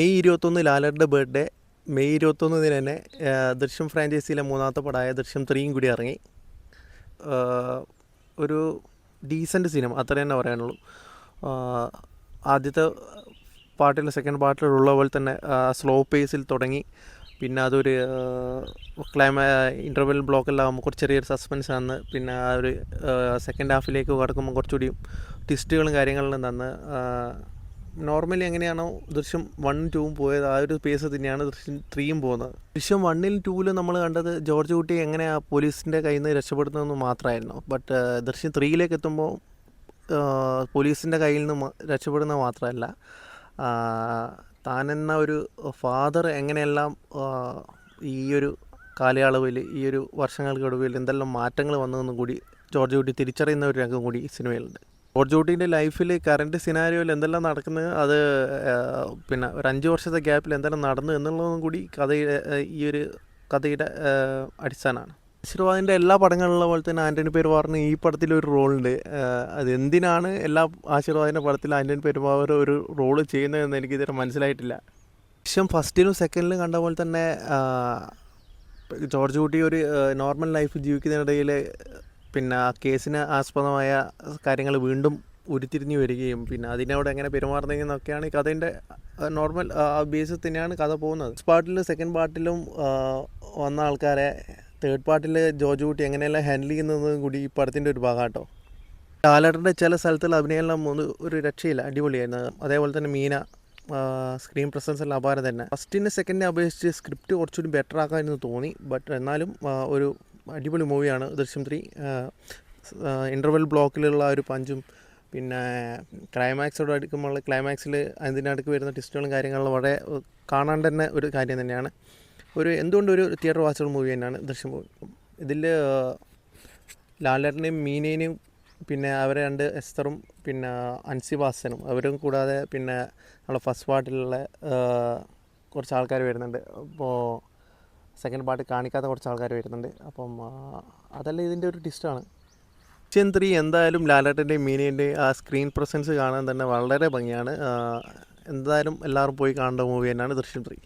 May 21 ലാലേട്ടൻ്റെ birthday. May 21 തന്നെ ദൃശ്യം ഫ്രാഞ്ചൈസിയിലെ മൂന്നാമത്തെ പടമായ ദൃശ്യം 3യും കൂടി ഇറങ്ങി. ഒരു ഡീസൻറ്റ് സിനിമ, അത്ര തന്നെ പറയാനുള്ളൂ. ആദ്യത്തെ സെക്കൻഡ് പാർട്ടിലുള്ള പോലെ തന്നെ സ്ലോ പേസിൽ തുടങ്ങി. പിന്നെ അതൊരു ഇൻ്റർവെൽ ബ്ലോക്കെല്ലാം ആകുമ്പോൾ കുറച്ച് ചെറിയൊരു സസ്പെൻസ് ആണ്. പിന്നെ ആ ഒരു സെക്കൻഡ് ഹാഫിലേക്ക് കടക്കുമ്പോൾ കുറച്ചുകൂടി ട്വിസ്റ്റുകളും കാര്യങ്ങളും തന്ന് നോർമലി എങ്ങനെയാണോ ദൃശ്യം 1ഉം 2ഉം പോയത് ആ ഒരു പേസ് തന്നെയാണ് ദൃശ്യം 3യും പോകുന്നത്. ദൃശ്യം 1ലും 2ലും നമ്മൾ കണ്ടത് ജോർജ് കുട്ടി എങ്ങനെ ആ പോലീസിൻ്റെ കയ്യിൽ നിന്ന് രക്ഷപ്പെടുന്നതെന്ന് മാത്രമായിരുന്നു. ബട്ട് ദൃശ്യം 3യിലേക്ക് എത്തുമ്പോൾ പോലീസിൻ്റെ കയ്യിൽ നിന്ന് രക്ഷപ്പെടുന്നത് മാത്രമല്ല, താനെന്ന ഒരു ഫാദർ എങ്ങനെയെല്ലാം ഈ ഒരു കാലയളവിൽ, ഈ ഒരു വർഷങ്ങൾക്കൊടുവിൽ എന്തെല്ലാം മാറ്റങ്ങൾ വന്നതെന്നും കൂടി ജോർജ് കുട്ടി തിരിച്ചറിയുന്ന ഒരു രംഗം കൂടി ഈ സിനിമയിലുണ്ട്. ജോർജ് കുട്ടീൻ്റെ ലൈഫിൽ കറണ്ട് സിനാരിയോയിൽ എന്തെല്ലാം നടക്കുന്നത്, അത് പിന്നെ ഒരു 5 വർഷത്തെ ഗ്യാപ്പിൽ എന്തെല്ലാം നടന്നു എന്നുള്ളതും കൂടി ഈ ഒരു കഥയുടെ അടിസ്ഥാനമാണ്. ആശീർവാദിൻ്റെ എല്ലാ പടങ്ങളിലുള്ള പോലെ തന്നെ ആൻ്റണി പെരുമാറിന് ഈ പടത്തിലൊരു റോളുണ്ട്. അതെന്തിനാണ് എല്ലാ ആശീർവാദിൻ്റെ പടത്തിൽ ആൻ്റണി പെരുമാർ ഒരു റോള് ചെയ്യുന്നതെന്ന് എനിക്കിതുവരെ മനസ്സിലായിട്ടില്ല. ദൃശ്യം ഫസ്റ്റിലും സെക്കൻഡിലും കണ്ട പോലെ തന്നെ ജോർജ് കുട്ടി ഒരു നോർമൽ ലൈഫ് ജീവിക്കുന്നതിനിടയിൽ പിന്നെ ആ കേസിന് ആസ്പദമായ കാര്യങ്ങൾ വീണ്ടും ഉരുത്തിരിഞ്ഞു വരികയും പിന്നെ അതിനോട് എങ്ങനെ പെരുമാറുന്നതെന്നൊക്കെയാണ് ഈ കഥേൻ്റെ നോർമൽ ബേസിൽ തന്നെയാണ് കഥ പോകുന്നത്. ഫസ്റ്റ് പാർട്ടിലും സെക്കൻഡ് പാർട്ടിലും വന്ന ആൾക്കാരെ തേർഡ് പാർട്ടിൽ ജോർജ് കുട്ടി എങ്ങനെയെല്ലാം ഹാൻഡിൽ ചെയ്യുന്നതും കൂടി ഈ പടത്തിൻ്റെ ഒരു ഭാഗം കേട്ടോ. ലാലേട്ടൻ്റെ ചില സ്ഥലത്തുള്ള അഭിനയെല്ലാം ഒരു രക്ഷയില്ല, അടിപൊളിയായിരുന്നു. അതേപോലെ തന്നെ മീന സ്ക്രീൻ പ്രസൻസ് എല്ലാം അപാരം തന്നെ. ഫസ്റ്റിൻ്റെ സെക്കൻഡിനെ അപേക്ഷിച്ച് സ്ക്രിപ്റ്റ് കുറച്ചുകൂടി ബെറ്റർ ആക്കാമെന്ന് തോന്നി. ബട്ട് എന്നാലും ഒരു അടിപൊളി മൂവിയാണ് ദൃശ്യം 3. ഇൻ്റർവെൽ ബ്ലോക്കിലുള്ള ഒരു പഞ്ചും പിന്നെ ക്ലൈമാക്സോട് അടുക്കുമ്പോൾ ക്ലൈമാക്സിൽ അതിനടുക്ക് വരുന്ന ട്വിസ്റ്റുകളും കാര്യങ്ങളും വളരെ കാണാൻ തന്നെ ഒരു കാര്യം തന്നെയാണ്. എന്തുകൊണ്ടൊരു തിയേറ്റർ വാച്ചർ മൂവി തന്നെയാണ് ദൃശ്യം മൂവി. ഇതിൽ ലാലേട്ടനെയും മീനേനെയും പിന്നെ അവരെ 2 എസ്തറും പിന്നെ അൻസി ബാസനും അവരും കൂടാതെ പിന്നെ നമ്മളെ ഫസ്റ്റ് പാർട്ടിലുള്ള കുറച്ച് ആൾക്കാർ വരുന്നുണ്ട്. അപ്പോൾ സെക്കൻഡ് പാർട്ട് കാണിക്കാത്ത കുറച്ച് ആൾക്കാർ വരുന്നുണ്ട്. അപ്പം അതെല്ലാം ഇതിൻ്റെ ഒരു ട്വിസ്റ്റാണ്. ദൃശ്യം 3 എന്തായാലും ലാലേട്ടൻ്റെയും മീനേൻ്റെയും ആ സ്ക്രീൻ പ്രസൻസ് കാണാൻ തന്നെ വളരെ ഭംഗിയാണ്. എന്തായാലും എല്ലാവരും പോയി കാണേണ്ട മൂവി തന്നെയാണ് ദൃശ്യം 3.